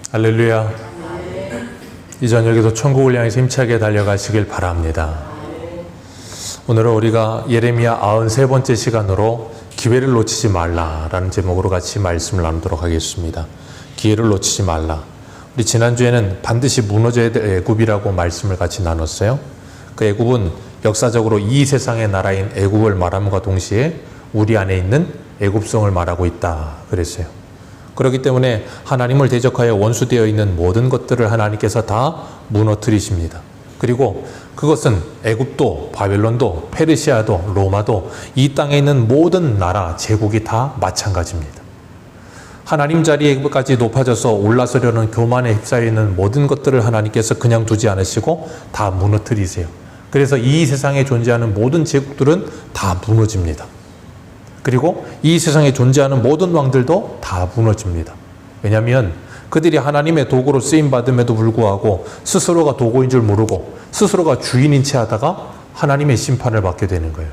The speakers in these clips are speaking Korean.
할렐루야. 이 저녁에도 천국을 향해서 힘차게 달려가시길 바랍니다. 오늘은 우리가 예레미야 93번째 시간으로 기회를 놓치지 말라라는 제목으로 같이 말씀을 나누도록 하겠습니다. 기회를 놓치지 말라. 우리 지난주에는 반드시 무너져야 될 애굽이라고 말씀을 같이 나눴어요. 그 애굽은 역사적으로 이 세상의 나라인 애굽을 말함과 동시에 우리 안에 있는 애굽성을 말하고 있다 그랬어요. 그렇기 때문에 하나님을 대적하여 원수되어 있는 모든 것들을 하나님께서 다 무너뜨리십니다. 그리고 그것은 애굽도 바벨론도 페르시아도 로마도 이 땅에 있는 모든 나라 제국이 다 마찬가지입니다. 하나님 자리에까지 높아져서 올라서려는 교만에 휩싸여 있는 모든 것들을 하나님께서 그냥 두지 않으시고 다 무너뜨리세요. 그래서 이 세상에 존재하는 모든 제국들은 다 무너집니다. 그리고 이 세상에 존재하는 모든 왕들도 다 무너집니다. 왜냐하면 그들이 하나님의 도구로 쓰임받음에도 불구하고 스스로가 도구인 줄 모르고 스스로가 주인인 채 하다가 하나님의 심판을 받게 되는 거예요.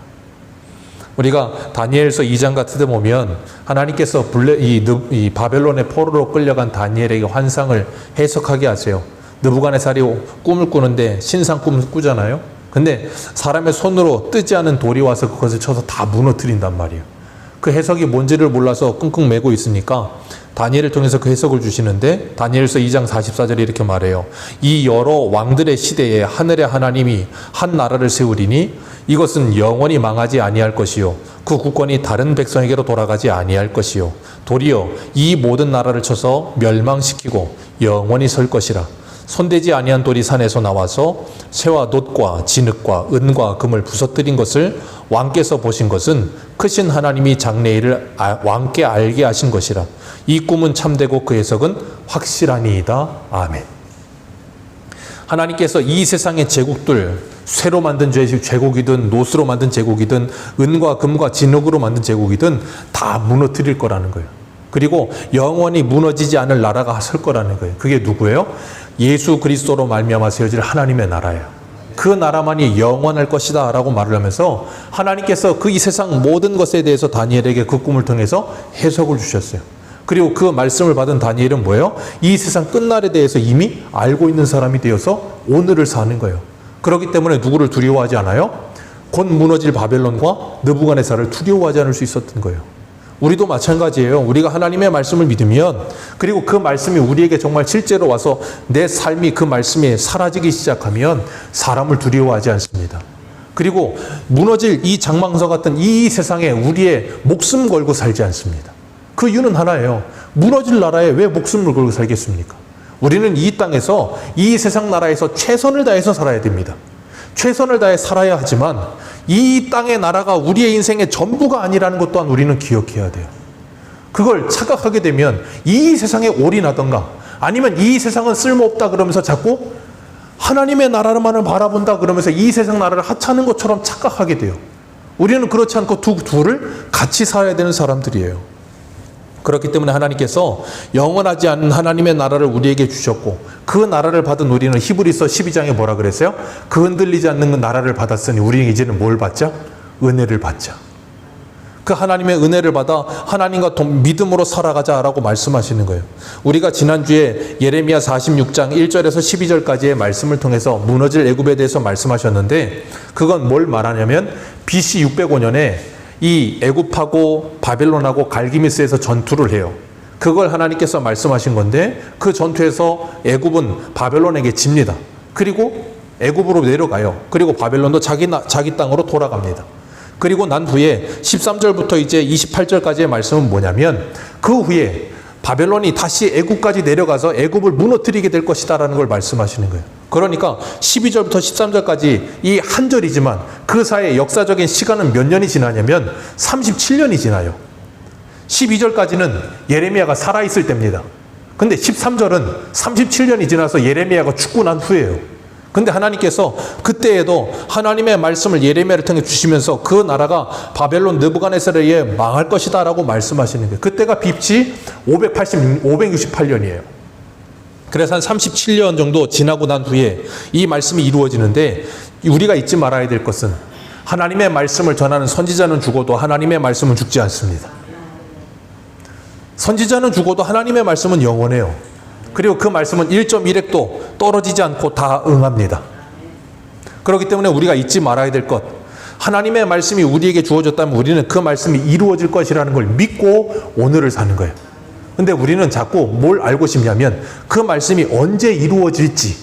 우리가 다니엘서 2장 같은 데 보면 하나님께서 이 바벨론의 포로로 끌려간 다니엘에게 환상을 해석하게 하세요. 느부갓네살이 꿈을 꾸는데 신상 꿈을 꾸잖아요. 근데 사람의 손으로 뜨지 않은 돌이 와서 그것을 쳐서 다 무너뜨린단 말이에요. 그 해석이 뭔지를 몰라서 끙끙 매고 있으니까 다니엘을 통해서 그 해석을 주시는데 다니엘서 2장 44절에 이렇게 말해요. 이 여러 왕들의 시대에 하늘의 하나님이 한 나라를 세우리니 이것은 영원히 망하지 아니할 것이요 그 국권이 다른 백성에게로 돌아가지 아니할 것이요 도리어 이 모든 나라를 쳐서 멸망시키고 영원히 설 것이라. 손대지 아니한 돌이 산에서 나와서 쇠와 놋과 진흙과 은과 금을 부서뜨린 것을 왕께서 보신 것은 크신 하나님이 장래일을 왕께 알게 하신 것이라. 이 꿈은 참되고 그 해석은 확실하니이다. 아멘. 하나님께서 이 세상의 제국들, 쇠로 만든 제국이든 노스로 만든 제국이든 은과 금과 진흙으로 만든 제국이든 다 무너뜨릴 거라는 거예요. 그리고 영원히 무너지지 않을 나라가 설 거라는 거예요. 그게 누구예요? 예수 그리스도로 말미암아 세워질 하나님의 나라예요. 그 나라만이 영원할 것이다 라고 말을 하면서 하나님께서 그 이 세상 모든 것에 대해서 다니엘에게 그 꿈을 통해서 해석을 주셨어요. 그리고 그 말씀을 받은 다니엘은 뭐예요? 이 세상 끝날에 대해서 이미 알고 있는 사람이 되어서 오늘을 사는 거예요. 그렇기 때문에 누구를 두려워하지 않아요? 곧 무너질 바벨론과 느부갓네살을 두려워하지 않을 수 있었던 거예요. 우리도 마찬가지예요. 우리가 하나님의 말씀을 믿으면 그리고 그 말씀이 우리에게 정말 실제로 와서 내 삶이 그 말씀에 사라지기 시작하면 사람을 두려워하지 않습니다. 그리고 무너질 이 장망서 같은 이 세상에 우리의 목숨 걸고 살지 않습니다. 그 이유는 하나예요. 무너질 나라에 왜 목숨을 걸고 살겠습니까? 우리는 이 땅에서 이 세상 나라에서 최선을 다해서 살아야 됩니다. 최선을 다해 살아야 하지만 이 땅의 나라가 우리의 인생의 전부가 아니라는 것 또한 우리는 기억해야 돼요. 그걸 착각하게 되면 이 세상에 올인하던가 아니면 이 세상은 쓸모없다 그러면서 자꾸 하나님의 나라만을 바라본다 그러면서 이 세상 나라를 하찮은 것처럼 착각하게 돼요. 우리는 그렇지 않고 둘을 같이 살아야 되는 사람들이에요. 그렇기 때문에 하나님께서 영원하지 않은 하나님의 나라를 우리에게 주셨고 그 나라를 받은 우리는 히브리서 12장에 뭐라 그랬어요? 그 흔들리지 않는 그 나라를 받았으니 우리는 이제는 뭘 받자? 은혜를 받자. 그 하나님의 은혜를 받아 하나님과 믿음으로 살아가자라고 말씀하시는 거예요. 우리가 지난주에 예레미야 46장 1절에서 12절까지의 말씀을 통해서 무너질 애굽에 대해서 말씀하셨는데 그건 뭘 말하냐면 BC 605년에 이 애굽하고 바벨론하고 갈기미스에서 전투를 해요. 그걸 하나님께서 말씀하신 건데 그 전투에서 애굽은 바벨론에게 집니다. 그리고 애굽으로 내려가요. 그리고 바벨론도 자기 땅으로 돌아갑니다. 그리고 난 후에 13절부터 이제 28절까지의 말씀은 뭐냐면 그 후에 바벨론이 다시 애굽까지 내려가서 애굽을 무너뜨리게 될 것이다라는 걸 말씀하시는 거예요. 그러니까 12절부터 13절까지 이 한 절이지만 그 사이에 역사적인 시간은 몇 년이 지나냐면 37년이 지나요. 12절까지는 예레미야가 살아있을 때입니다. 근데 13절은 37년이 지나서 예레미야가 죽고 난 후예요. 근데 하나님께서 그때에도 하나님의 말씀을 예레미야를 통해 주시면서 그 나라가 바벨론 느부갓네살에 의해 망할 것이다 라고 말씀하시는 거예요. 그때가 BC 568년이에요. 그래서 한 37년 정도 지나고 난 후에 이 말씀이 이루어지는데 우리가 잊지 말아야 될 것은 하나님의 말씀을 전하는 선지자는 죽어도 하나님의 말씀은 죽지 않습니다. 선지자는 죽어도 하나님의 말씀은 영원해요. 그리고 그 말씀은 1.1핵도 떨어지지 않고 다 응합니다. 그렇기 때문에 우리가 잊지 말아야 될 것, 하나님의 말씀이 우리에게 주어졌다면 우리는 그 말씀이 이루어질 것이라는 걸 믿고 오늘을 사는 거예요. 근데 우리는 자꾸 뭘 알고 싶냐면 그 말씀이 언제 이루어질지,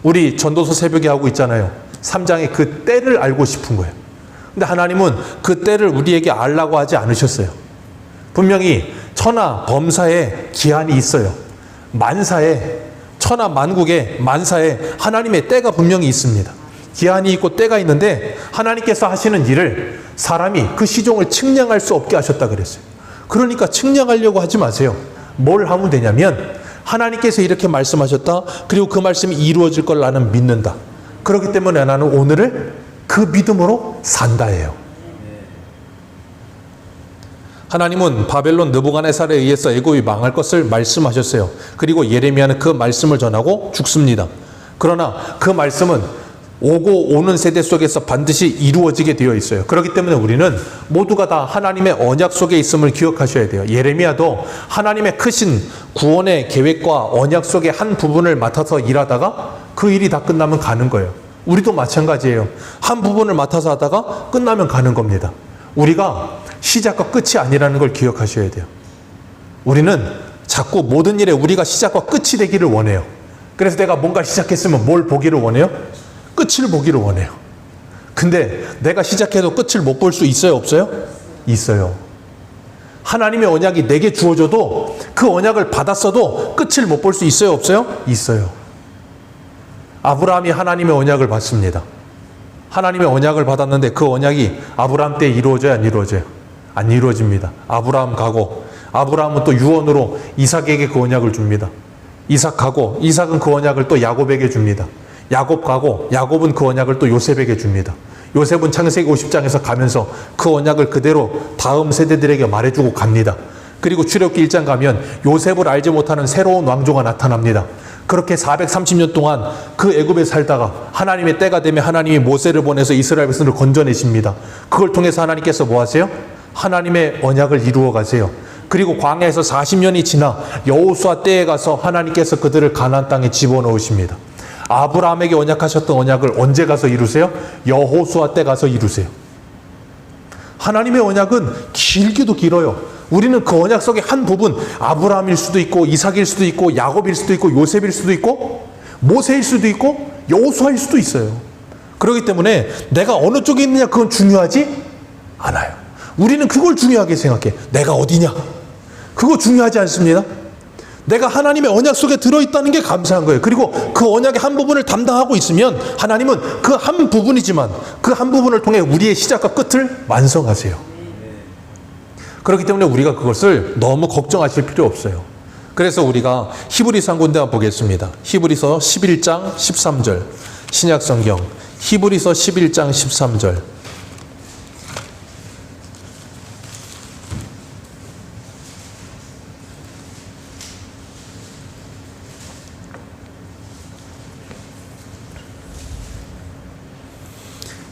우리 전도서 새벽에 하고 있잖아요. 3장의 그 때를 알고 싶은 거예요. 근데 하나님은 그 때를 우리에게 알라고 하지 않으셨어요. 분명히 천하 범사에 기한이 있어요. 만사에, 천하 만국에, 만사에 하나님의 때가 분명히 있습니다. 기한이 있고 때가 있는데 하나님께서 하시는 일을 사람이 그 시종을 측량할 수 없게 하셨다 그랬어요. 그러니까 측량하려고 하지 마세요. 뭘 하면 되냐면 하나님께서 이렇게 말씀하셨다. 그리고 그 말씀이 이루어질 걸 나는 믿는다. 그렇기 때문에 나는 오늘을 그 믿음으로 산다예요. 하나님은 바벨론 느부갓네살에 의해서 애굽이 망할 것을 말씀하셨어요. 그리고 예레미야는 그 말씀을 전하고 죽습니다. 그러나 그 말씀은 오고 오는 세대 속에서 반드시 이루어지게 되어 있어요. 그렇기 때문에 우리는 모두가 다 하나님의 언약 속에 있음을 기억하셔야 돼요. 예레미야도 하나님의 크신 구원의 계획과 언약 속의 한 부분을 맡아서 일하다가 그 일이 다 끝나면 가는 거예요. 우리도 마찬가지예요. 한 부분을 맡아서 하다가 끝나면 가는 겁니다. 우리가 시작과 끝이 아니라는 걸 기억하셔야 돼요. 우리는 자꾸 모든 일에 우리가 시작과 끝이 되기를 원해요. 그래서 내가 뭔가 시작했으면 뭘 보기를 원해요? 끝을 보기를 원해요. 근데 내가 시작해도 끝을 못 볼 수 있어요, 없어요? 있어요. 하나님의 언약이 내게 주어져도 그 언약을 받았어도 끝을 못 볼 수 있어요, 없어요? 있어요. 아브라함이 하나님의 언약을 받습니다. 하나님의 언약을 받았는데 그 언약이 아브라함 때 이루어져야 안 이루어져요? 안 이루어집니다. 아브라함 가고, 아브라함은 또 유언으로 이삭에게 그 언약을 줍니다. 이삭 가고, 이삭은 그 언약을 또 야곱에게 줍니다. 야곱 가고, 야곱은 그 언약을 또 요셉에게 줍니다. 요셉은 창세기 50장에서 가면서 그 언약을 그대로 다음 세대들에게 말해주고 갑니다. 그리고 출애굽기 1장 가면 요셉을 알지 못하는 새로운 왕조가 나타납니다. 그렇게 430년 동안 그 애굽에 살다가 하나님의 때가 되면 하나님이 모세를 보내서 이스라엘 백성을 건져내십니다. 그걸 통해서 하나님께서 뭐 하세요? 하나님의 언약을 이루어 가세요. 그리고 광야에서 40년이 지나 여호수아 때에 가서 하나님께서 그들을 가나안 땅에 집어넣으십니다. 아브라함에게 언약하셨던 언약을 언제 가서 이루세요? 여호수아 때 가서 이루세요. 하나님의 언약은 길기도 길어요. 우리는 그 언약 속의 한 부분, 아브라함일 수도 있고 이삭일 수도 있고 야곱일 수도 있고 요셉일 수도 있고 모세일 수도 있고 여호수아일 수도 있어요. 그렇기 때문에 내가 어느 쪽에 있느냐 그건 중요하지 않아요. 우리는 그걸 중요하게 생각해. 내가 어디냐? 그거 중요하지 않습니다. 내가 하나님의 언약 속에 들어있다는 게 감사한 거예요. 그리고 그 언약의 한 부분을 담당하고 있으면 하나님은 그 한 부분이지만 그 한 부분을 통해 우리의 시작과 끝을 완성하세요. 그렇기 때문에 우리가 그것을 너무 걱정하실 필요 없어요. 그래서 우리가 히브리서 한 군데 한번 보겠습니다. 히브리서 11장 13절 신약성경 히브리서 11장 13절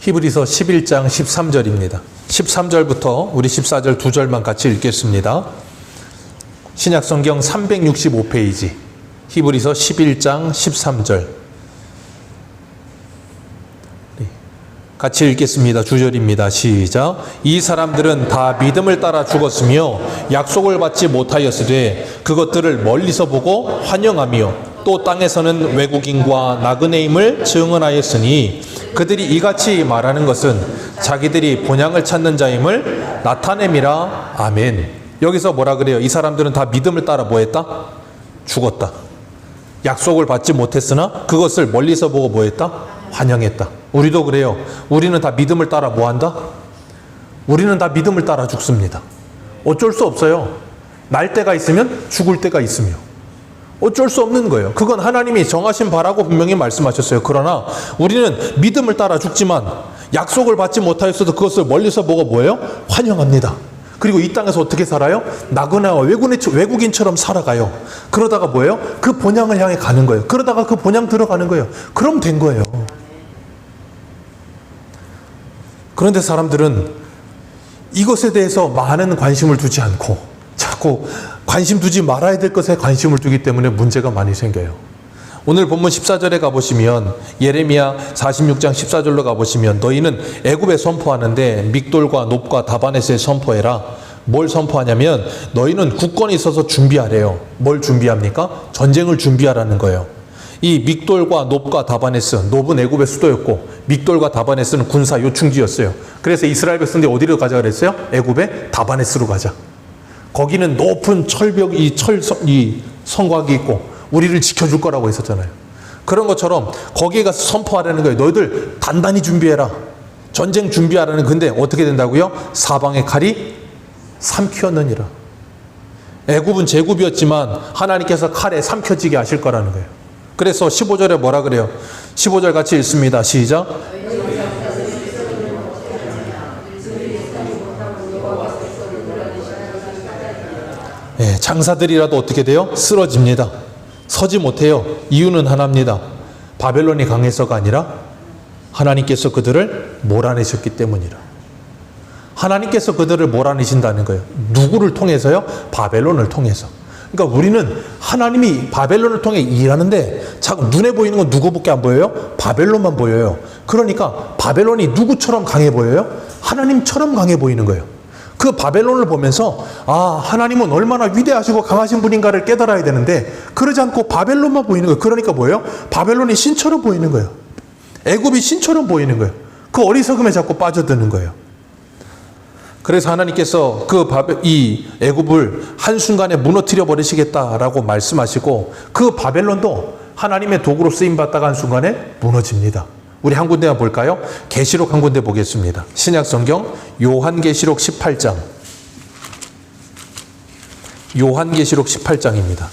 히브리서 11장 13절입니다. 13절부터 우리 14절 2절만 같이 읽겠습니다. 신약성경 365페이지 히브리서 11장 13절 같이 읽겠습니다. 2절입니다. 시작. 이 사람들은 다 믿음을 따라 죽었으며 약속을 받지 못하였으되 그것들을 멀리서 보고 환영하며 또 땅에서는 외국인과 나그네임을 증언하였으니 그들이 이같이 말하는 것은 자기들이 본향을 찾는 자임을 나타냄이라. 아멘. 여기서 뭐라 그래요? 이 사람들은 다 믿음을 따라 뭐했다? 죽었다. 약속을 받지 못했으나 그것을 멀리서 보고 뭐했다? 환영했다. 우리도 그래요. 우리는 다 믿음을 따라 뭐한다? 우리는 다 믿음을 따라 죽습니다. 어쩔 수 없어요. 날 때가 있으면 죽을 때가 있으며 어쩔 수 없는 거예요. 그건 하나님이 정하신 바라고 분명히 말씀하셨어요. 그러나 우리는 믿음을 따라 죽지만 약속을 받지 못하였어도 그것을 멀리서 보고 뭐예요? 환영합니다. 그리고 이 땅에서 어떻게 살아요? 나그네와 외국인처럼 살아가요. 그러다가 뭐예요? 그 본향을 향해 가는 거예요. 그러다가 그 본향 들어가는 거예요. 그럼 된 거예요. 그런데 사람들은 이것에 대해서 많은 관심을 두지 않고 자꾸 관심 두지 말아야 될 것에 관심을 두기 때문에 문제가 많이 생겨요. 오늘 본문 14절에 가보시면 예레미야 46장 14절로 가보시면 너희는 애굽에 선포하는데 믹돌과 놉과 다바네스에 선포해라. 뭘 선포하냐면 너희는 국권이 있어서 준비하래요. 뭘 준비합니까? 전쟁을 준비하라는 거예요. 이 믹돌과 놉과 다바네스, 놉은 애굽의 수도였고 믹돌과 다바네스는 군사 요충지였어요. 그래서 이스라엘 백성들이 어디로 가자 그랬어요? 애굽의 다바네스로 가자. 거기는 높은 철벽, 이 성곽이 있고 우리를 지켜줄 거라고 했었잖아요. 그런 것처럼 거기에 가서 선포하라는 거예요. 너희들 단단히 준비해라. 전쟁 준비하라는. 근데 어떻게 된다고요? 사방의 칼이 삼키었느니라. 애굽은 제국이었지만 하나님께서 칼에 삼켜지게 하실 거라는 거예요. 그래서 15절에 뭐라 그래요? 15절 같이 읽습니다. 시작. 네, 장사들이라도 어떻게 돼요? 쓰러집니다. 서지 못해요. 이유는 하나입니다. 바벨론이 강해서가 아니라 하나님께서 그들을 몰아내셨기 때문이라. 하나님께서 그들을 몰아내신다는 거예요. 누구를 통해서요? 바벨론을 통해서. 그러니까 우리는 하나님이 바벨론을 통해 일하는데 자꾸 눈에 보이는 건 누구밖에 안 보여요? 바벨론만 보여요. 그러니까 바벨론이 누구처럼 강해 보여요? 하나님처럼 강해 보이는 거예요. 그 바벨론을 보면서 하나님은 얼마나 위대하시고 강하신 분인가를 깨달아야 되는데 그러지 않고 바벨론만 보이는 거예요. 그러니까 뭐예요? 바벨론이 신처럼 보이는 거예요. 애굽이 신처럼 보이는 거예요. 그 어리석음에 자꾸 빠져드는 거예요. 그래서 하나님께서 이 애굽을 한순간에 무너뜨려 버리시겠다라고 말씀하시고 그 바벨론도 하나님의 도구로 쓰임받다가 한순간에 무너집니다. 우리 한 군데만 볼까요? 계시록 한 군데 보겠습니다. 신약 성경 요한계시록 18장. 요한계시록 18장입니다.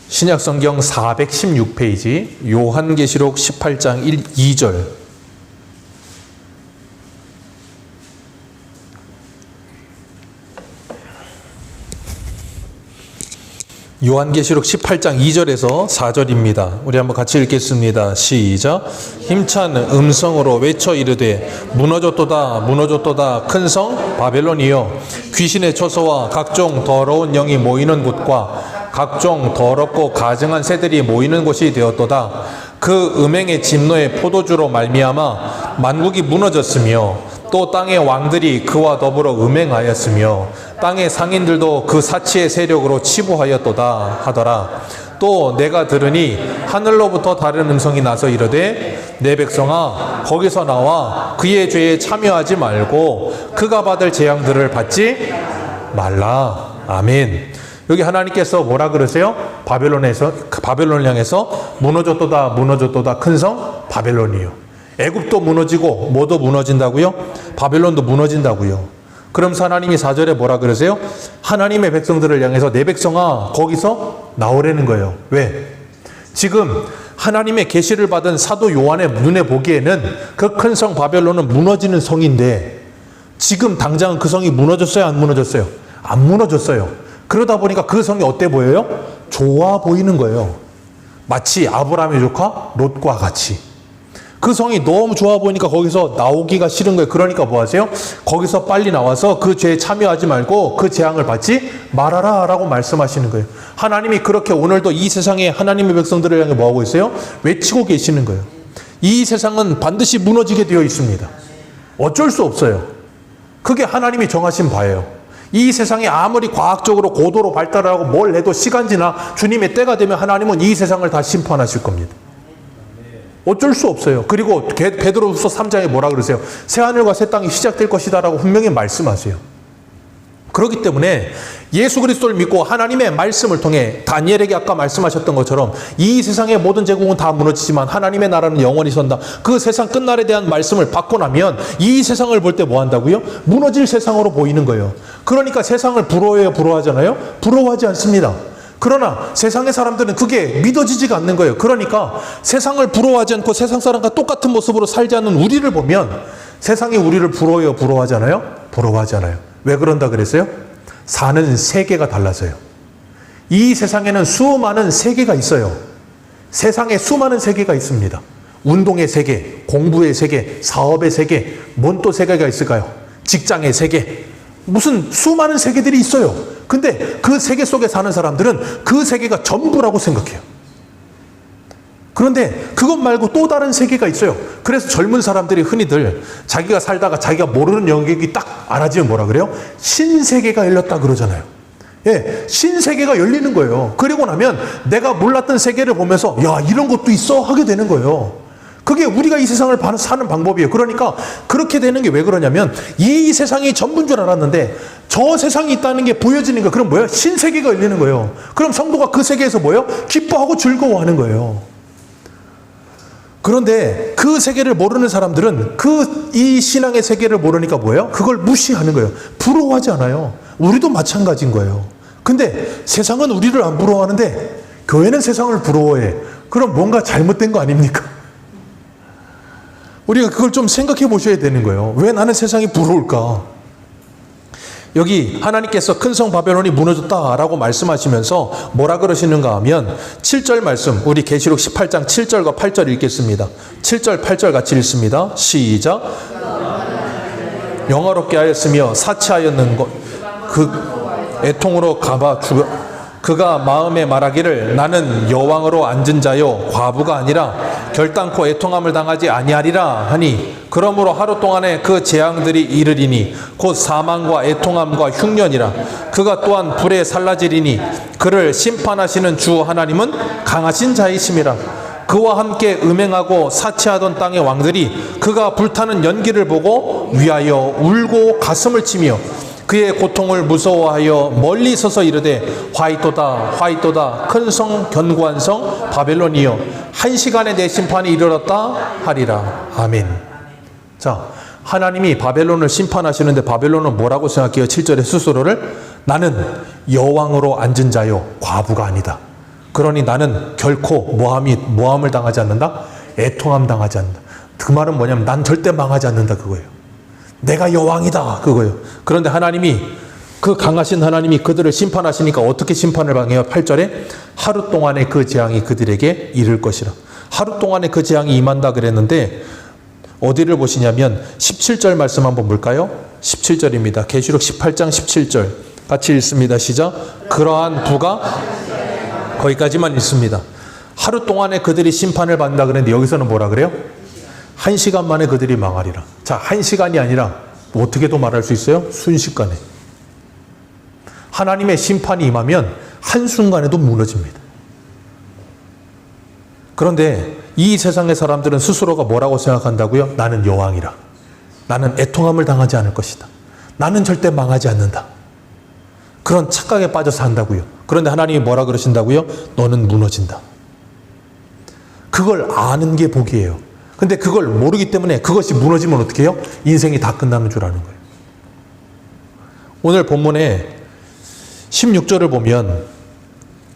신약 성경 416페이지 요한계시록 18장 2절. 요한계시록 18장 2절에서 4절입니다. 우리 한번 같이 읽겠습니다. 시작. 힘찬 음성으로 외쳐 이르되 무너졌도다 무너졌도다 큰 성 바벨론이여 귀신의 처소와 각종 더러운 영이 모이는 곳과 각종 더럽고 가증한 새들이 모이는 곳이 되었도다. 그 음행의 진노의 포도주로 말미암아 만국이 무너졌으며 또 땅의 왕들이 그와 더불어 음행하였으며 땅의 상인들도 그 사치의 세력으로 치부하였도다 하더라. 또 내가 들으니 하늘로부터 다른 음성이 나서 이르되 내 백성아 거기서 나와 그의 죄에 참여하지 말고 그가 받을 재앙들을 받지 말라. 아멘. 여기 하나님께서 뭐라 그러세요? 바벨론을 향해서 무너졌도다 무너졌도다 큰 성 바벨론이요. 애굽도 무너지고 뭐도 무너진다고요? 바벨론도 무너진다고요. 그러면서 하나님이 4절에 뭐라 그러세요? 하나님의 백성들을 향해서 내 백성아 거기서 나오라는 거예요. 왜? 지금 하나님의 계시를 받은 사도 요한의 눈에 보기에는 그 큰 성 바벨론은 무너지는 성인데 지금 당장은 그 성이 무너졌어요? 안 무너졌어요? 안 무너졌어요. 그러다 보니까 그 성이 어때 보여요? 좋아 보이는 거예요. 마치 아브라함의 조카 롯과 같이. 그 성이 너무 좋아 보이니까 거기서 나오기가 싫은 거예요. 그러니까 뭐 하세요? 거기서 빨리 나와서 그 죄에 참여하지 말고 그 재앙을 받지 말아라 라고 말씀하시는 거예요. 하나님이 그렇게 오늘도 이 세상에 하나님의 백성들을 향해 뭐 하고 있어요? 외치고 계시는 거예요. 이 세상은 반드시 무너지게 되어 있습니다. 어쩔 수 없어요. 그게 하나님이 정하신 바예요. 이 세상이 아무리 과학적으로 고도로 발달하고 뭘 해도 시간 지나 주님의 때가 되면 하나님은 이 세상을 다 심판하실 겁니다. 어쩔 수 없어요. 그리고 베드로후서 3장에 뭐라 그러세요? 새하늘과 새 땅이 시작될 것이다라고 분명히 말씀하세요. 그렇기 때문에 예수 그리스도를 믿고 하나님의 말씀을 통해 다니엘에게 아까 말씀하셨던 것처럼 이 세상의 모든 제국은 다 무너지지만 하나님의 나라는 영원히 선다. 그 세상 끝날에 대한 말씀을 받고 나면 이 세상을 볼 때 뭐 한다고요? 무너질 세상으로 보이는 거예요. 그러니까 세상을 부러워해요? 부러워하잖아요? 부러워하지 않습니다. 그러나 세상의 사람들은 그게 믿어지지가 않는 거예요. 그러니까 세상을 부러워하지 않고 세상 사람과 똑같은 모습으로 살지 않는 우리를 보면 세상이 우리를 부러워해요? 부러워하잖아요? 부러워하잖아요. 왜 그런다 그랬어요? 사는 세계가 달라서요. 이 세상에는 수많은 세계가 있어요. 세상에 수많은 세계가 있습니다. 운동의 세계, 공부의 세계, 사업의 세계, 뭔 또 세계가 있을까요? 직장의 세계, 무슨 수많은 세계들이 있어요. 근데 그 세계 속에 사는 사람들은 그 세계가 전부라고 생각해요. 그런데 그것 말고 또 다른 세계가 있어요. 그래서 젊은 사람들이 흔히들 자기가 살다가 자기가 모르는 영역이 딱 알아지면 뭐라 그래요? 신세계가 열렸다 그러잖아요. 예, 신세계가 열리는 거예요. 그리고 나면 내가 몰랐던 세계를 보면서 야, 이런 것도 있어? 하게 되는 거예요. 그게 우리가 이 세상을 사는 방법이에요. 그러니까 그렇게 되는 게 왜 그러냐면 이 세상이 전부인 줄 알았는데 저 세상이 있다는 게 보여지는 거예요. 그럼 뭐예요? 신세계가 열리는 거예요. 그럼 성도가 그 세계에서 뭐예요? 기뻐하고 즐거워하는 거예요. 그런데 그 세계를 모르는 사람들은 이 신앙의 세계를 모르니까 뭐예요? 그걸 무시하는 거예요. 부러워하지 않아요. 우리도 마찬가지인 거예요. 근데 세상은 우리를 안 부러워하는데 교회는 세상을 부러워해. 그럼 뭔가 잘못된 거 아닙니까? 우리가 그걸 좀 생각해 보셔야 되는 거예요. 왜 나는 세상이 부러울까? 여기 하나님께서 큰 성 바벨론이 무너졌다라고 말씀하시면서 뭐라 그러시는가 하면 7절 말씀, 우리 계시록 18장 7절과 8절 읽겠습니다. 7절 8절 같이 읽습니다. 시작. 영화롭게 하였으며 사치하였는 것 그 애통으로 가봐 죽어 그가 마음에 말하기를 나는 여왕으로 앉은 자요 과부가 아니라 결단코 애통함을 당하지 아니하리라 하니 그러므로 하루 동안에 그 재앙들이 이르리니 곧 사망과 애통함과 흉년이라 그가 또한 불에 살라지리니 그를 심판하시는 주 하나님은 강하신 자이심이라 그와 함께 음행하고 사치하던 땅의 왕들이 그가 불타는 연기를 보고 위하여 울고 가슴을 치며 그의 고통을 무서워하여 멀리 서서 이르되 화이토다 화이토다 큰 성 견고한 성 바벨론이여 한 시간에 내 심판이 이르렀다 하리라. 아멘. 자, 하나님이 바벨론을 심판하시는데 바벨론은 뭐라고 생각해요? 7절에 스스로를 나는 여왕으로 앉은 자요 과부가 아니다. 그러니 나는 결코 모함을 당하지 않는다. 애통함 당하지 않는다. 그 말은 뭐냐면 난 절대 망하지 않는다 그거예요. 내가 여왕이다 그거예요. 그런데 하나님이 그 강하신 하나님이 그들을 심판하시니까 어떻게 심판을 당해요? 8절에 하루 동안에 그 재앙이 그들에게 이를 것이라. 하루 동안에 그 재앙이 임한다 그랬는데 어디를 보시냐면 17절 말씀 한번 볼까요? 17절입니다. 계시록 18장 17절 같이 읽습니다. 시작. 그러한 부가 거기까지만 읽습니다. 하루 동안에 그들이 심판을 받는다 그랬는데 여기서는 뭐라 그래요? 1시간 만에 그들이 망하리라. 자, 1시간이 아니라 어떻게도 말할 수 있어요? 순식간에. 하나님의 심판이 임하면 한순간에도 무너집니다. 그런데 이 세상의 사람들은 스스로가 뭐라고 생각한다고요? 나는 여왕이라. 나는 애통함을 당하지 않을 것이다. 나는 절대 망하지 않는다. 그런 착각에 빠져서 한다고요. 그런데 하나님이 뭐라 그러신다고요? 너는 무너진다. 그걸 아는 게 복이에요. 근데 그걸 모르기 때문에 그것이 무너지면 어떻게 해요? 인생이 다 끝나는 줄 아는 거예요. 오늘 본문에 16절을 보면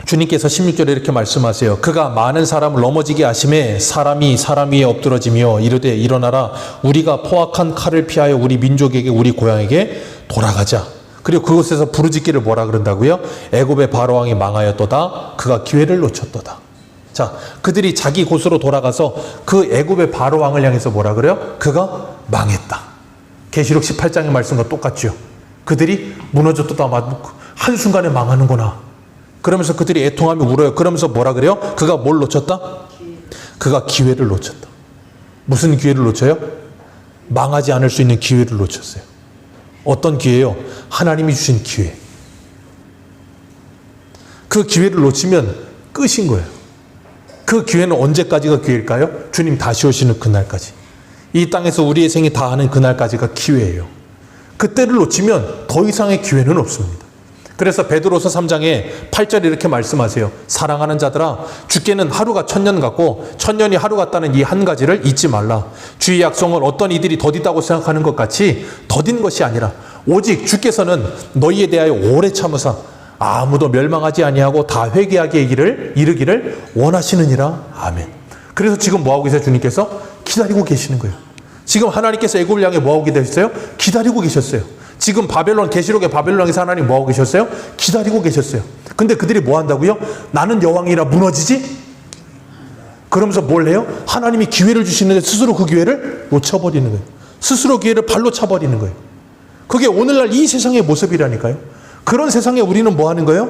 주님께서 16절에 이렇게 말씀하세요. 그가 많은 사람을 넘어지게 하심에 사람이 사람 위에 엎드러지며 이르되 일어나라 우리가 포악한 칼을 피하여 우리 민족에게 우리 고향에게 돌아가자. 그리고 그곳에서 부르짖기를 뭐라 그런다고요? 애굽의 바로왕이 망하였도다. 그가 기회를 놓쳤도다. 자, 그들이 자기 곳으로 돌아가서 그 애굽의 바로왕을 향해서 뭐라 그래요? 그가 망했다. 계시록 18장의 말씀과 똑같죠. 그들이 무너졌다 한순간에 망하는구나. 그러면서 그들이 애통하며 울어요. 그러면서 뭐라 그래요? 그가 뭘 놓쳤다? 그가 기회를 놓쳤다. 무슨 기회를 놓쳐요? 망하지 않을 수 있는 기회를 놓쳤어요. 어떤 기회요? 하나님이 주신 기회. 그 기회를 놓치면 끝인 거예요. 그 기회는 언제까지가 기회일까요? 주님 다시 오시는 그날까지. 이 땅에서 우리의 생이 다하는 그날까지가 기회예요. 그때를 놓치면 더 이상의 기회는 없습니다. 그래서 베드로서 3장에 8절에 이렇게 말씀하세요. 사랑하는 자들아 주께는 하루가 천년 같고 천년이 하루 같다는 이 한 가지를 잊지 말라. 주의 약속은 어떤 이들이 더디다고 생각하는 것 같이 더딘 것이 아니라 오직 주께서는 너희에 대하여 오래 참으사 아무도 멸망하지 아니하고 다 회개하게 이르기를 원하시느니라. 아멘. 그래서 지금 뭐하고 계세요? 주님께서 기다리고 계시는 거예요. 지금 하나님께서 애굽을 향해 뭐하고 계셨어요? 기다리고 계셨어요. 지금 바벨론, 계시록의 바벨론에서 하나님 뭐하고 계셨어요? 기다리고 계셨어요. 근데 그들이 뭐 한다고요? 나는 여왕이라 무너지지? 그러면서 뭘 해요? 하나님이 기회를 주시는데 스스로 그 기회를 놓쳐버리는 거예요. 스스로 기회를 발로 차버리는 거예요. 그게 오늘날 이 세상의 모습이라니까요. 그런 세상에 우리는 뭐 하는 거예요?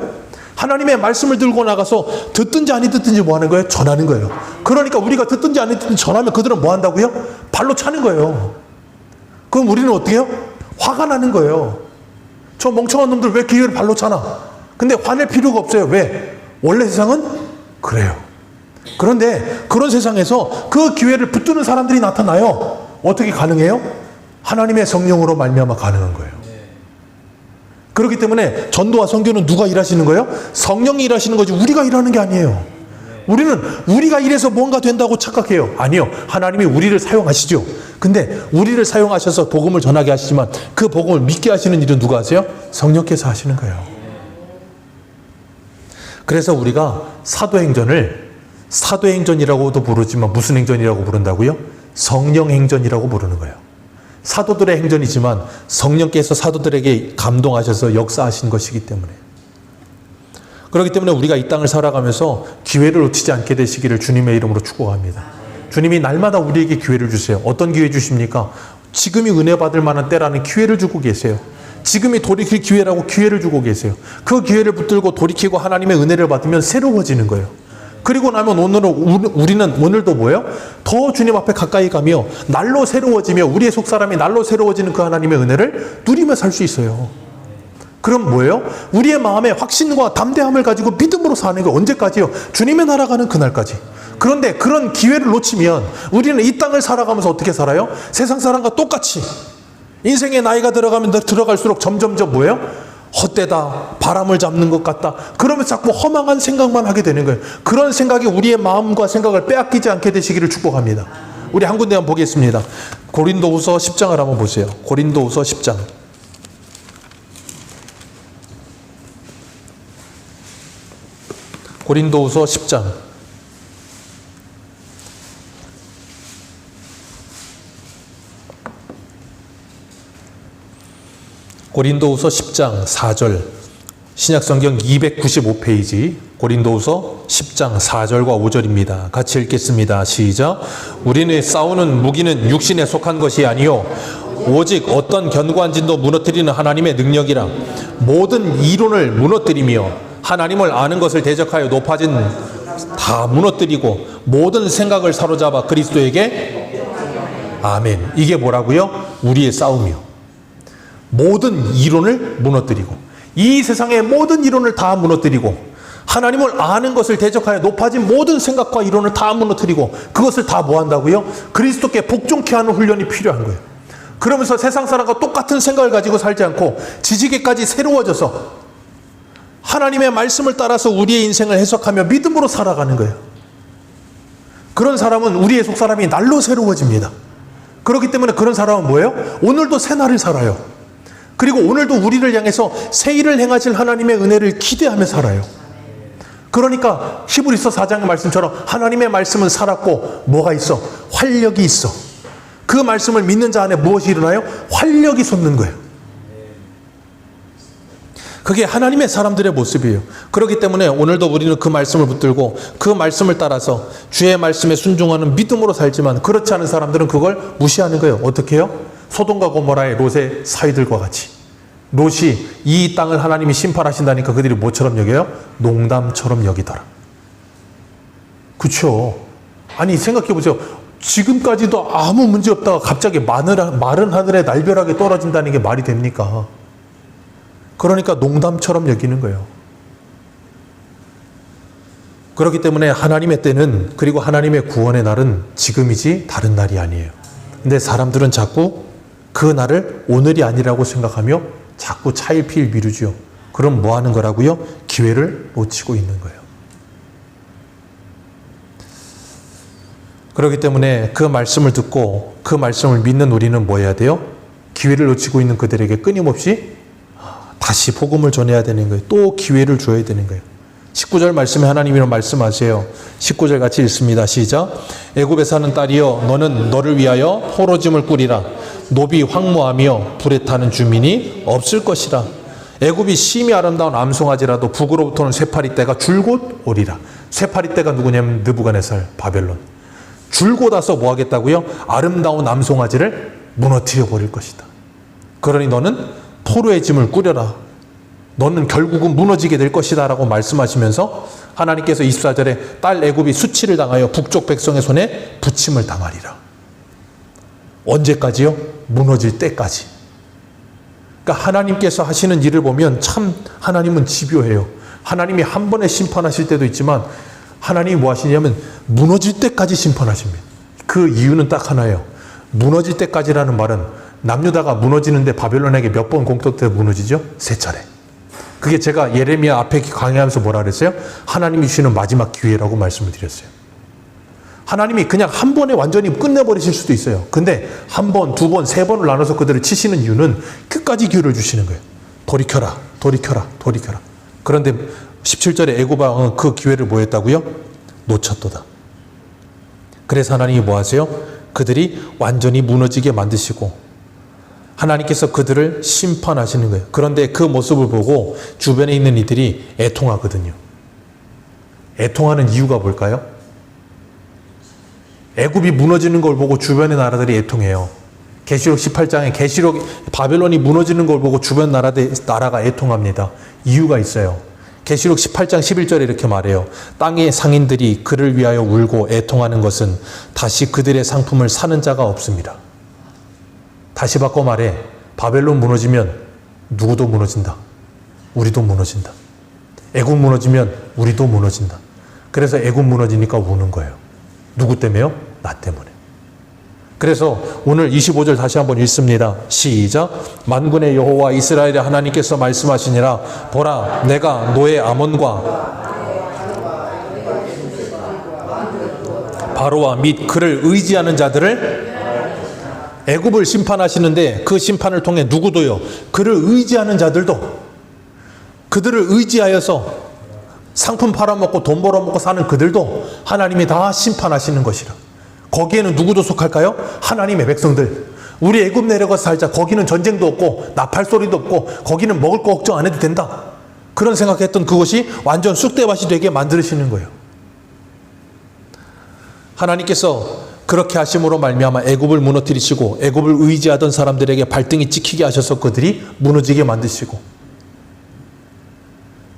하나님의 말씀을 들고 나가서 듣든지 아니 듣든지 뭐 하는 거예요? 전하는 거예요. 그러니까 우리가 듣든지 아니 듣든지 전하면 그들은 뭐 한다고요? 발로 차는 거예요. 그럼 우리는 어떻게 해요? 화가 나는 거예요. 저 멍청한 놈들 왜 기회를 발로 차나? 근데 화낼 필요가 없어요. 왜? 원래 세상은 그래요. 그런데 그런 세상에서 그 기회를 붙드는 사람들이 나타나요. 어떻게 가능해요? 하나님의 성령으로 말미암아 가능한 거예요. 그렇기 때문에 전도와 선교는 누가 일하시는 거예요? 성령이 일하시는 거지 우리가 일하는 게 아니에요. 우리는 우리가 일해서 뭔가 된다고 착각해요. 아니요. 하나님이 우리를 사용하시죠. 근데 우리를 사용하셔서 복음을 전하게 하시지만 그 복음을 믿게 하시는 일은 누가 하세요? 성령께서 하시는 거예요. 그래서 우리가 사도행전을 사도행전이라고도 부르지만 무슨 행전이라고 부른다고요? 성령행전이라고 부르는 거예요. 사도들의 행전이지만 성령께서 사도들에게 감동하셔서 역사하신 것이기 때문에. 그렇기 때문에 우리가 이 땅을 살아가면서 기회를 놓치지 않게 되시기를 주님의 이름으로 축복합니다. 주님이 날마다 우리에게 기회를 주세요. 어떤 기회 주십니까? 지금이 은혜 받을 만한 때라는 기회를 주고 계세요. 지금이 돌이킬 기회라고 기회를 주고 계세요. 그 기회를 붙들고 돌이키고 하나님의 은혜를 받으면 새로워지는 거예요. 그리고 나면 우리는 오늘도 뭐예요? 더 주님 앞에 가까이 가며 날로 새로워지며 우리의 속사람이 날로 새로워지는 그 하나님의 은혜를 누리며 살 수 있어요. 그럼 뭐예요? 우리의 마음에 확신과 담대함을 가지고 믿음으로 사는 거 언제까지요? 주님의 나라 가는 그날까지. 그런데 그런 기회를 놓치면 우리는 이 땅을 살아가면서 어떻게 살아요? 세상 사람과 똑같이 인생의 나이가 들어가면 들어갈수록 점점점 뭐예요? 헛되다, 바람을 잡는 것 같다. 그러면서 자꾸 허망한 생각만 하게 되는 거예요. 그런 생각이 우리의 마음과 생각을 빼앗기지 않게 되시기를 축복합니다. 우리 한 군데 한번 보겠습니다. 고린도후서 10장을 한번 보세요. 고린도후서 10장. 고린도후서 10장. 고린도후서 10장 4절. 신약성경 295페이지. 고린도후서 10장 4절과 5절입니다. 같이 읽겠습니다. 시작. 우리는 싸우는 무기는 육신에 속한 것이 아니요 오직 어떤 견고한 진도 무너뜨리는 하나님의 능력이라. 모든 이론을 무너뜨리며 하나님을 아는 것을 대적하여 높아진 다 무너뜨리고 모든 생각을 사로잡아 그리스도에게. 아멘. 이게 뭐라고요? 우리의 싸움이요. 모든 이론을 무너뜨리고 이 세상의 모든 이론을 다 무너뜨리고 하나님을 아는 것을 대적하여 높아진 모든 생각과 이론을 다 무너뜨리고 그것을 다 뭐 한다고요? 그리스도께 복종케 하는 훈련이 필요한 거예요. 그러면서 세상 사람과 똑같은 생각을 가지고 살지 않고 지지개까지 새로워져서 하나님의 말씀을 따라서 우리의 인생을 해석하며 믿음으로 살아가는 거예요. 그런 사람은 우리의 속사람이 날로 새로워집니다. 그렇기 때문에 그런 사람은 뭐예요? 오늘도 새 날을 살아요. 그리고 오늘도 우리를 향해서 새 일을 행하실 하나님의 은혜를 기대하며 살아요. 그러니까 히브리서 4장의 말씀처럼 하나님의 말씀은 살았고 뭐가 있어? 활력이 있어. 그 말씀을 믿는 자 안에 무엇이 일어나요? 활력이 솟는 거예요. 그게 하나님의 사람들의 모습이에요. 그렇기 때문에 오늘도 우리는 그 말씀을 붙들고 그 말씀을 따라서 주의 말씀에 순종하는 믿음으로 살지만 그렇지 않은 사람들은 그걸 무시하는 거예요. 어떻게 해요? 소돔과 고모라의 롯의 사이들과 같이. 롯이 이 땅을 하나님이 심판하신다니까 그들이 뭐처럼 여겨요? 농담처럼 여기더라. 그렇죠. 아니 생각해 보세요. 지금까지도 아무 문제 없다가 갑자기 마른 하늘에 날벼락이 떨어진다는 게 말이 됩니까? 그러니까 농담처럼 여기는 거예요. 그렇기 때문에 하나님의 때는 그리고 하나님의 구원의 날은 지금이지 다른 날이 아니에요. 근데 사람들은 자꾸 그 날을 오늘이 아니라고 생각하며 자꾸 차일피일 미루죠. 그럼 뭐 하는 거라고요? 기회를 놓치고 있는 거예요. 그렇기 때문에 그 말씀을 듣고 그 말씀을 믿는 우리는 뭐 해야 돼요? 기회를 놓치고 있는 그들에게 끊임없이 다시 복음을 전해야 되는 거예요. 또 기회를 줘야 되는 거예요. 19절 말씀에 하나님이 말씀하세요. 19절 같이 읽습니다. 시작. 애굽에 사는 딸이여 너는 너를 위하여 포로짐을 꾸리라. 노비 황무하며 불에 타는 주민이 없을 것이라. 애굽이 심히 아름다운 암송아지라도 북으로부터는 쇠파리떼가 줄곧 오리라. 쇠파리떼가 누구냐면 느부갓네살 바벨론. 줄곧 와서 뭐 하겠다고요? 아름다운 암송아지를 무너뜨려 버릴 것이다. 그러니 너는 포로의 짐을 꾸려라. 너는 결국은 무너지게 될 것이다 라고 말씀하시면서 하나님께서 24절에 딸 애굽이 수치를 당하여 북쪽 백성의 손에 부침을 당하리라. 언제까지요? 무너질 때까지. 그러니까 하나님께서 하시는 일을 보면 참 하나님은 집요해요. 하나님이 한 번에 심판하실 때도 있지만 하나님이 뭐 하시냐면 무너질 때까지 심판하십니다. 그 이유는 딱 하나예요. 무너질 때까지라는 말은 남유다가 무너지는데 바벨론에게 몇 번 공격돼서 무너지죠? 3차례. 그게 제가 예레미야 앞에 강의하면서 뭐라 그랬어요? 하나님이 주시는 마지막 기회라고 말씀을 드렸어요. 하나님이 그냥 한 번에 완전히 끝내버리실 수도 있어요. 근데 한 번, 두 번, 세 번을 나눠서 그들을 치시는 이유는 끝까지 기회를 주시는 거예요. 돌이켜라, 돌이켜라, 돌이켜라. 그런데 17절에 애굽 왕은 그 기회를 뭐 했다고요? 놓쳤도다. 그래서 하나님이 뭐 하세요? 그들이 완전히 무너지게 만드시고 하나님께서 그들을 심판하시는 거예요. 그런데 그 모습을 보고 주변에 있는 이들이 애통하거든요. 애통하는 이유가 뭘까요? 애굽이 무너지는 걸 보고 주변의 나라들이 애통해요. 계시록 18장에 바벨론이 무너지는 걸 보고 주변 나라가 애통합니다. 이유가 있어요. 계시록 18장 11절에 이렇게 말해요. 땅의 상인들이 그를 위하여 울고 애통하는 것은 다시 그들의 상품을 사는 자가 없습니다. 다시 바꿔 말해 바벨론 무너지면 누구도 무너진다. 우리도 무너진다. 애굽 무너지면 우리도 무너진다. 그래서 애굽 무너지니까 우는 거예요. 누구 때문에요? 나 때문에. 그래서 오늘 25절 다시 한번 읽습니다. 시작. 만군의 여호와 이스라엘의 하나님께서 말씀하시니라. 보라, 내가 노예 아몬과 바로와 및 그를 의지하는 자들을 애굽을 심판하시는데 그 심판을 통해 누구도요? 그를 의지하는 자들도 그들을 의지하여서 상품 팔아먹고 돈 벌어먹고 사는 그들도 하나님이 다 심판하시는 것이라. 거기에는 누구도 속할까요? 하나님의 백성들. 우리 애굽 내려가서 살자. 거기는 전쟁도 없고 나팔소리도 없고 거기는 먹을 거 걱정 안 해도 된다. 그런 생각했던 그것이 완전 쑥대밭이 되게 만드시는 거예요. 하나님께서 그렇게 하심으로 말미암아 애굽을 무너뜨리시고 애굽을 의지하던 사람들에게 발등이 찍히게 하셔서 그들이 무너지게 만드시고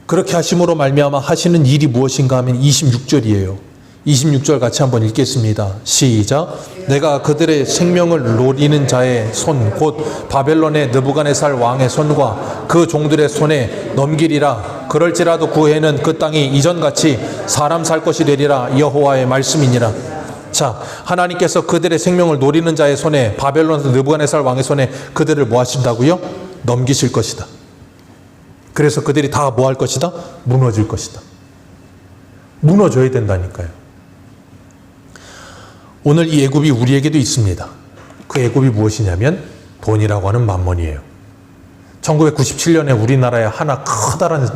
그렇게 하심으로 말미암아 하시는 일이 무엇인가 하면 26절이에요. 26절 같이 한번 읽겠습니다. 시작. 내가 그들의 생명을 노리는 자의 손 곧 바벨론의 느부갓네살 왕의 손과 그 종들의 손에 넘기리라. 그럴지라도 그 해는 그 땅이 이전같이 사람 살 것이 되리라. 여호와의 말씀이니라. 자, 하나님께서 그들의 생명을 노리는 자의 손에 바벨론 느부갓네살 왕의 손에 그들을 뭐 하신다고요? 넘기실 것이다. 그래서 그들이 다 뭐 할 것이다? 무너질 것이다. 무너져야 된다니까요. 오늘 이 애굽이 우리에게도 있습니다. 그 애굽이 무엇이냐면 돈이라고 하는 만몬이에요. 1997년에 우리나라에 하나 커다란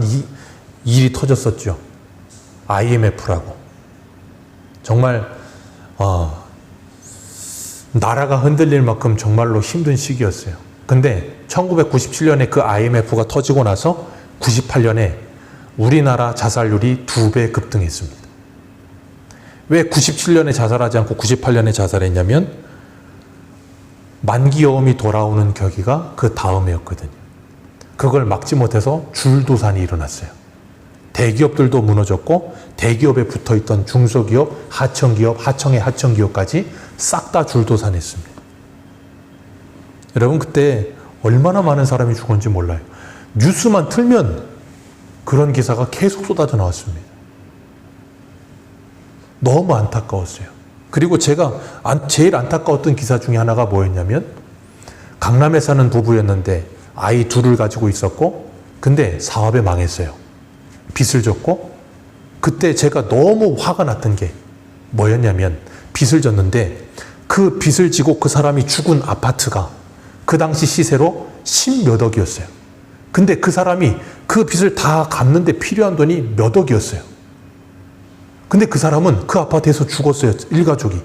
일이 터졌었죠. IMF라고. 정말 나라가 흔들릴 만큼 정말로 힘든 시기였어요. 근데 1997년에 그 IMF가 터지고 나서 98년에 우리나라 자살률이 2배 급등했습니다. 왜 97년에 자살하지 않고 98년에 자살했냐면 만기여움이 돌아오는 격이가 그 다음이었거든요. 그걸 막지 못해서 줄도산이 일어났어요. 대기업들도 무너졌고 대기업에 붙어있던 중소기업, 하청기업, 하청의 하청기업까지 싹 다 줄도산했습니다. 여러분 그때 얼마나 많은 사람이 죽었는지 몰라요. 뉴스만 틀면 그런 기사가 계속 쏟아져 나왔습니다. 너무 안타까웠어요. 그리고 제가 제일 안타까웠던 기사 중에 하나가 뭐였냐면 강남에 사는 부부였는데 아이 둘을 가지고 있었고 근데 사업에 망했어요. 빚을 졌고 그때 제가 너무 화가 났던 게 뭐였냐면 빚을 졌는데 그 빚을 지고 그 사람이 죽은 아파트가 그 당시 시세로 10몇 억이었어요. 근데 그 사람이 그 빚을 다 갚는데 필요한 돈이 몇 억이었어요. 근데 그 사람은 그 아파트에서 죽었어요. 일가족이.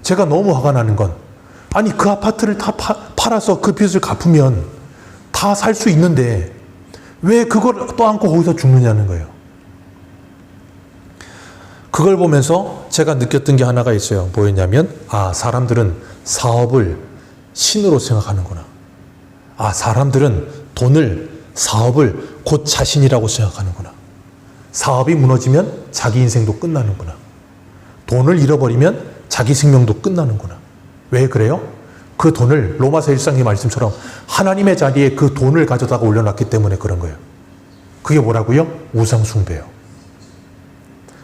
제가 너무 화가 나는 건 아니 그 아파트를 다 팔아서 그 빚을 갚으면 다 살 수 있는데 왜 그걸 떠안고 거기서 죽느냐는 거예요. 그걸 보면서 제가 느꼈던 게 하나가 있어요. 뭐였냐면 사람들은 사업을 신으로 생각하는구나. 아, 사람들은 돈을, 사업을 곧 자신이라고 생각하는구나. 사업이 무너지면 자기 인생도 끝나는구나. 돈을 잃어버리면 자기 생명도 끝나는구나. 왜 그래요? 그 돈을 로마서 1장의 말씀처럼 하나님의 자리에 그 돈을 가져다가 올려놨기 때문에 그런 거예요. 그게 뭐라고요? 우상 숭배요.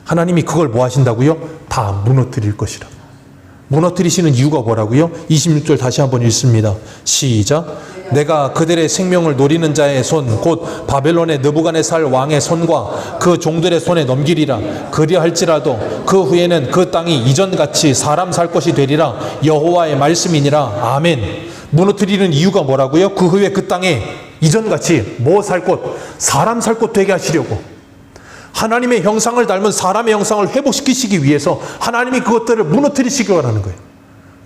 하나님이 그걸 뭐 하신다고요? 다 무너뜨릴 것이라. 무너뜨리시는 이유가 뭐라고요? 26절 다시 한번 읽습니다. 시작. 내가 그들의 생명을 노리는 자의 손 곧 바벨론의 느부갓네살 왕의 손과 그 종들의 손에 넘기리라. 그리할지라도 그 후에는 그 땅이 이전같이 사람 살 것이 되리라. 여호와의 말씀이니라. 아멘. 무너뜨리는 이유가 뭐라고요? 그 후에 그 땅에 이전같이 뭐 살 곳? 사람 살 곳 되게 하시려고. 하나님의 형상을 닮은 사람의 형상을 회복시키시기 위해서 하나님이 그것들을 무너뜨리시기 원하는 거예요.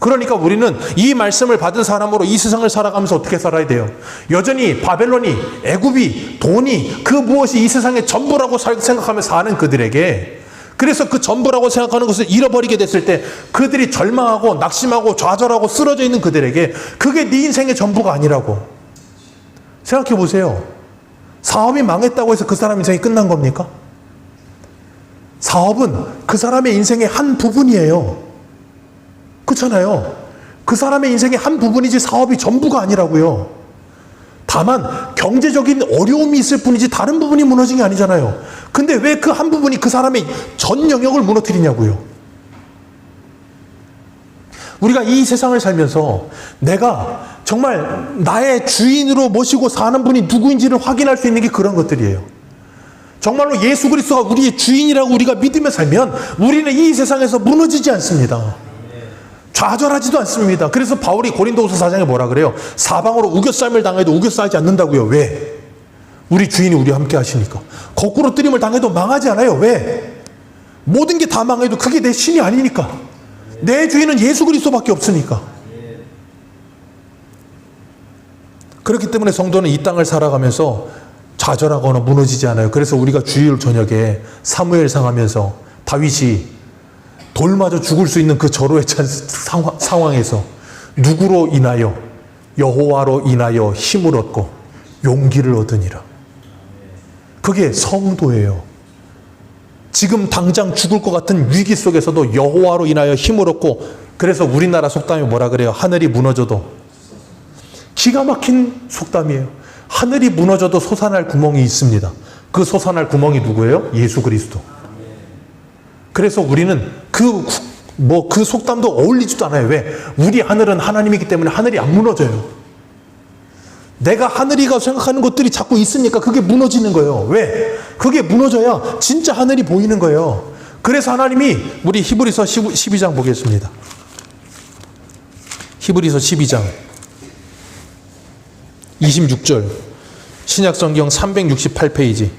그러니까 우리는 이 말씀을 받은 사람으로 이 세상을 살아가면서 어떻게 살아야 돼요? 여전히 바벨론이, 애굽이, 돈이 그 무엇이 이 세상의 전부라고 생각하며 사는 그들에게, 그래서 그 전부라고 생각하는 것을 잃어버리게 됐을 때 그들이 절망하고 낙심하고 좌절하고 쓰러져 있는 그들에게 그게 네 인생의 전부가 아니라고. 생각해 보세요. 사업이 망했다고 해서 그 사람 인생이 끝난 겁니까? 사업은 그 사람의 인생의 한 부분이에요. 그렇잖아요. 그 사람의 인생의 한 부분이지 사업이 전부가 아니라고요. 다만 경제적인 어려움이 있을 뿐이지 다른 부분이 무너진 게 아니잖아요. 근데 왜 그 한 부분이 그 사람의 전 영역을 무너뜨리냐고요. 우리가 이 세상을 살면서 내가 정말 나의 주인으로 모시고 사는 분이 누구인지를 확인할 수 있는 게 그런 것들이에요. 정말로 예수 그리스도가 우리의 주인이라고 우리가 믿으며 살면 우리는 이 세상에서 무너지지 않습니다. 좌절하지도 않습니다. 그래서 바울이 고린도후서 4장에 뭐라 그래요? 사방으로 우겨싸임을 당해도 우겨싸이지 않는다고요. 왜? 우리 주인이 우리와 함께 하시니까. 거꾸로 뜨림을 당해도 망하지 않아요. 왜? 모든 게 다 망해도 그게 내 신이 아니니까. 내 주인은 예수 그리스도밖에 없으니까. 그렇기 때문에 성도는 이 땅을 살아가면서 좌절하거나 무너지지 않아요. 그래서 우리가 주일 저녁에 사무엘상 하면서 다윗이 돌맞아 죽을 수 있는 그 절호의 상황에서 누구로 인하여? 여호와로 인하여 힘을 얻고 용기를 얻으니라. 그게 성도예요. 지금 당장 죽을 것 같은 위기 속에서도 여호와로 인하여 힘을 얻고, 그래서 우리나라 속담이 뭐라 그래요? 하늘이 무너져도. 기가 막힌 속담이에요. 하늘이 무너져도 솟아날 구멍이 있습니다. 그 솟아날 구멍이 누구예요? 예수 그리스도. 그래서 우리는 그 속담도 어울리지도 않아요. 왜? 우리 하늘은 하나님이기 때문에 하늘이 안 무너져요. 내가 하늘이가 생각하는 것들이 자꾸 있으니까 그게 무너지는 거예요. 왜? 그게 무너져야 진짜 하늘이 보이는 거예요. 그래서 하나님이, 우리 히브리서 12장 보겠습니다. 히브리서 12장 26절, 신약성경 368페이지.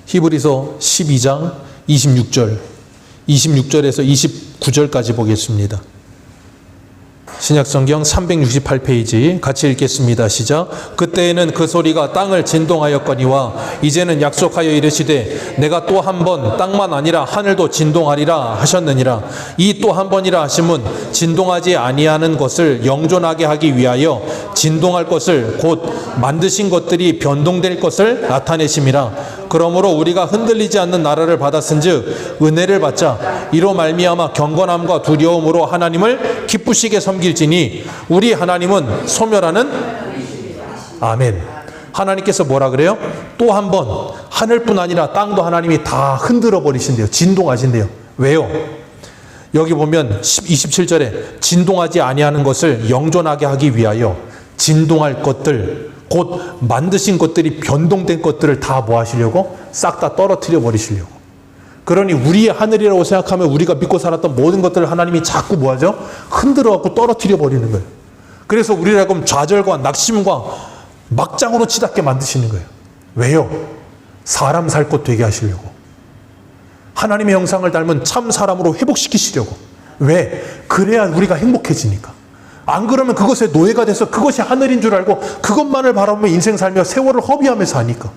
히브리서 12장 26절, 26절에서 29절까지 보겠습니다. 신약성경 368페이지 같이 읽겠습니다. 시작. 그때에는 그 소리가 땅을 진동하였거니와 이제는 약속하여 이르시되 내가 또 한 번 땅만 아니라 하늘도 진동하리라 하셨느니라. 이 또 한 번이라 하심은 진동하지 아니하는 것을 영존하게 하기 위하여 진동할 것을 곧 만드신 것들이 변동될 것을 나타내심이라. 그러므로 우리가 흔들리지 않는 나라를 받았은즉 은혜를 받자 이로 말미암아 경건함과 두려움으로 하나님을 기쁘시게 섬길지니 우리 하나님은 소멸하는 아멘. 하나님께서 뭐라 그래요? 또 한 번 하늘뿐 아니라 땅도 하나님이 다 흔들어 버리신대요. 진동하신대요. 왜요? 여기 보면 27절에 진동하지 아니하는 것을 영존하게 하기 위하여 진동할 것들, 곧 만드신 것들이 변동된 것들을 다 뭐 하시려고? 싹 다 떨어뜨려 버리시려고. 그러니 우리의 하늘이라고 생각하면 우리가 믿고 살았던 모든 것들을 하나님이 자꾸 뭐 하죠? 흔들어 갖고 떨어뜨려 버리는 거예요. 그래서 우리라고 좌절과 낙심과 막장으로 치닫게 만드시는 거예요. 왜요? 사람 살 곳 되게 하시려고. 하나님의 형상을 닮은 참 사람으로 회복시키시려고. 왜? 그래야 우리가 행복해지니까. 안 그러면 그것에 노예가 돼서 그것이 하늘인 줄 알고 그것만을 바라보며 인생 살며 세월을 허비하며 사니까.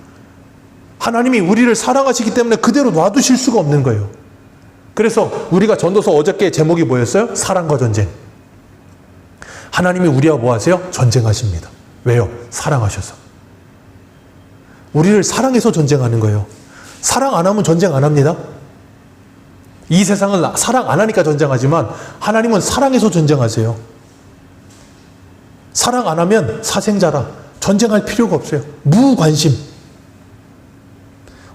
하나님이 우리를 사랑하시기 때문에 그대로 놔두실 수가 없는 거예요. 그래서 우리가 전도서 어저께 제목이 뭐였어요? 사랑과 전쟁. 하나님이 우리와 뭐 하세요? 전쟁하십니다. 왜요? 사랑하셔서. 우리를 사랑해서 전쟁하는 거예요. 사랑 안 하면 전쟁 안 합니다. 이 세상은 사랑 안 하니까 전쟁하지만 하나님은 사랑해서 전쟁하세요. 사랑 안 하면 사생자라 전쟁할 필요가 없어요. 무관심.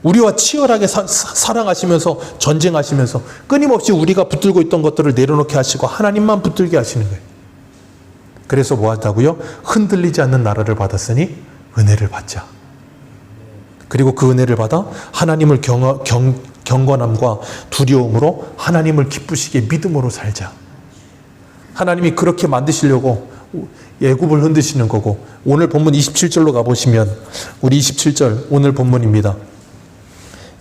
우리와 치열하게 사랑하시면서 전쟁하시면서 끊임없이 우리가 붙들고 있던 것들을 내려놓게 하시고 하나님만 붙들게 하시는 거예요. 그래서 뭐 한다고요? 흔들리지 않는 나라를 받았으니 은혜를 받자. 그리고 그 은혜를 받아 하나님을 경건함과 두려움으로 하나님을 기쁘시게 믿음으로 살자. 하나님이 그렇게 만드시려고 애굽을 흔드시는 거고, 오늘 본문 27절로 가보시면 우리 27절 오늘 본문입니다.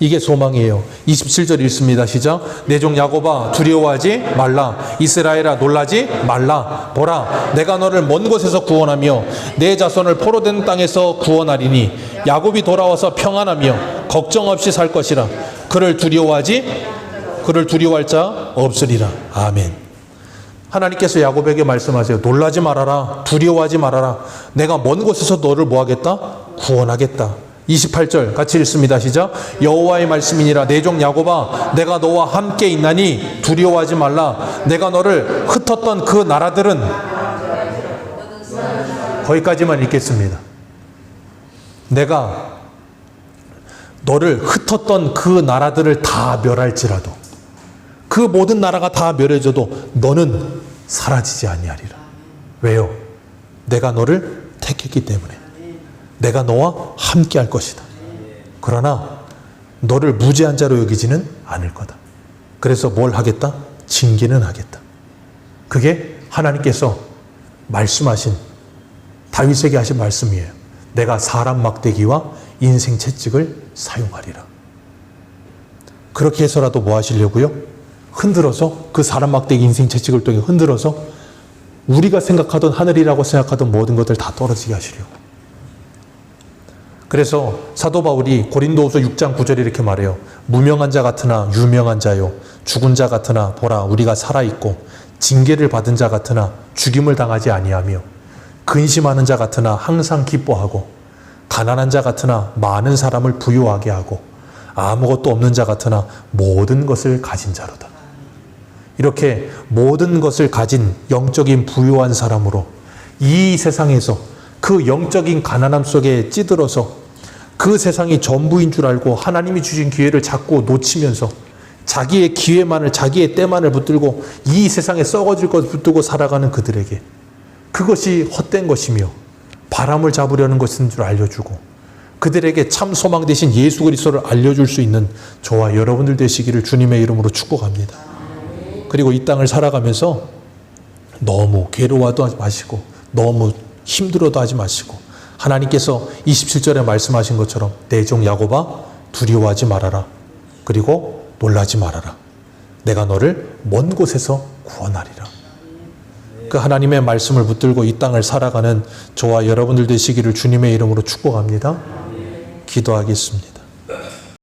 이게 소망이에요. 27절 읽습니다. 시작. 내 종 야곱아 두려워하지 말라. 이스라엘아 놀라지 말라. 보라 내가 너를 먼 곳에서 구원하며 내 자손을 포로된 땅에서 구원하리니 야곱이 돌아와서 평안하며 걱정 없이 살 것이라. 그를 두려워할 자 없으리라. 아멘. 하나님께서 야곱에게 말씀하세요. 놀라지 말아라. 두려워하지 말아라. 내가 먼 곳에서 너를 뭐 하겠다? 구원하겠다. 28절 같이 읽습니다. 시작. 여호와의 말씀이니라. 내 종 야곱아 내가 너와 함께 있나니 두려워하지 말라. 내가 너를 흩었던 그 나라들은, 거기까지만 읽겠습니다. 내가 너를 흩었던 그 나라들을 다 멸할지라도, 그 모든 나라가 다 멸해져도 너는 사라지지 아니하리라. 왜요? 내가 너를 택했기 때문에. 내가 너와 함께 할 것이다. 그러나 너를 무죄한 자로 여기지는 않을 거다. 그래서 뭘 하겠다? 징계는 하겠다. 그게 하나님께서 말씀하신, 다윗에게 하신 말씀이에요. 내가 사람 막대기와 인생 채찍을 사용하리라. 그렇게 해서라도 뭐 하시려고요? 흔들어서, 그 사람 막대기 인생 채찍을 통해 흔들어서 우리가 생각하던, 하늘이라고 생각하던 모든 것들 다 떨어지게 하시려고. 그래서 사도 바울이 고린도후서 6장 9절에 이렇게 말해요. 무명한 자 같으나 유명한 자요, 죽은 자 같으나 보라 우리가 살아있고, 징계를 받은 자 같으나 죽임을 당하지 아니하며, 근심하는 자 같으나 항상 기뻐하고, 가난한 자 같으나 많은 사람을 부유하게 하고, 아무것도 없는 자 같으나 모든 것을 가진 자로다. 이렇게 모든 것을 가진 영적인 부유한 사람으로 이 세상에서 그 영적인 가난함 속에 찌들어서 그 세상이 전부인 줄 알고 하나님이 주신 기회를 자꾸 놓치면서 자기의 기회만을, 자기의 때만을 붙들고 이 세상에 썩어질 것 붙들고 살아가는 그들에게 그것이 헛된 것이며 바람을 잡으려는 것인 줄 알려주고, 그들에게 참 소망 되신 예수 그리스도를 알려줄 수 있는 저와 여러분들 되시기를 주님의 이름으로 축복합니다. 그리고 이 땅을 살아가면서 너무 괴로워도 하지 마시고, 너무 힘들어도 하지 마시고, 하나님께서 27절에 말씀하신 것처럼 내 종 야곱아 두려워하지 말아라. 그리고 놀라지 말아라. 내가 너를 먼 곳에서 구원하리라. 그 하나님의 말씀을 붙들고 이 땅을 살아가는 저와 여러분들 되시기를 주님의 이름으로 축복합니다. 기도하겠습니다.